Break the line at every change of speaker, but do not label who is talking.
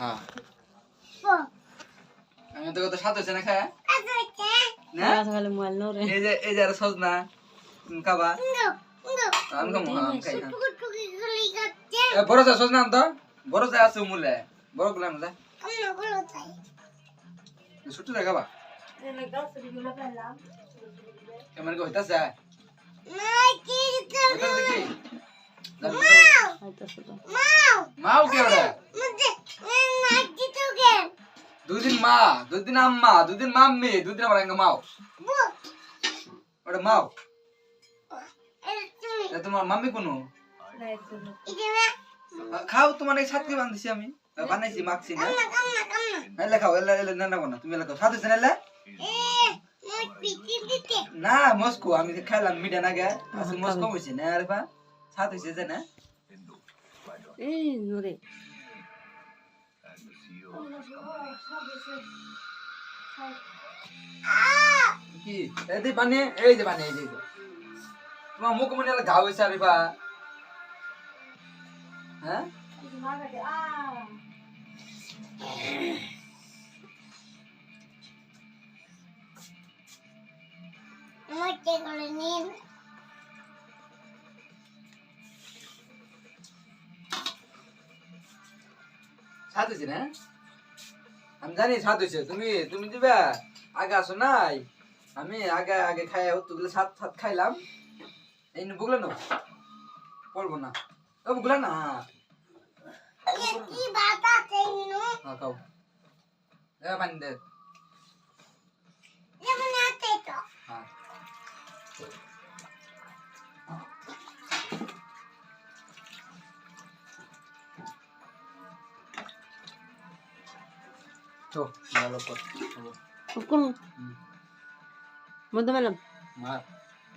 হ্যাঁ আমি তো কত স্বাদ হয়েছে না খায় না
খালি মোবাইল নো রে
এই যে আর সজনা খাবা আমি খাবো আমি খাই বড় যা সজনা আন তো বড় যা আছে মূলে বড় গুলা না ছোট যা খাবা কেমন কি হইতাছে হইতাছে কি মাও কে ওরা দুদিন মা দুদিন আম্মা দুদিন মাম্মি দুদিন আমার এঙ্গা মাও ওটা মাও তোমার মাম্মি কোনো খাও তোমার এই সাতকে বান্ধিছি আমি বানাইছি মাখছি না এলে খাও এলে না না তুমি এলে খাও সাথে না না মস্কো আমি খাইলাম মিঠা না গে আসলে মস্কো হইছে না আরে বা সাথ হইছে যে না
এই নুরে
কি এই পানি এই যে পানি এই যে তোমার মুখ মনে হলো ঘাও হইছে আরে বা হ্যাঁ
মোটে করে নিন
সাথ হইছে না আমি জানি সাথ হইছে তুমি তুমি দিবা আগে আসো নাই আমি আগে আগে খাই অতগুলো সাত সাত খাইলাম এই নে বুগলা না পড়বো না ও বুগলা না
কি বাতা চাইনো
হ্যাঁ খাও এ পানি দে
যেমন আছে তো
হ্যাঁ তো ভালো কর
কোন মধ্যে মেলাম
মার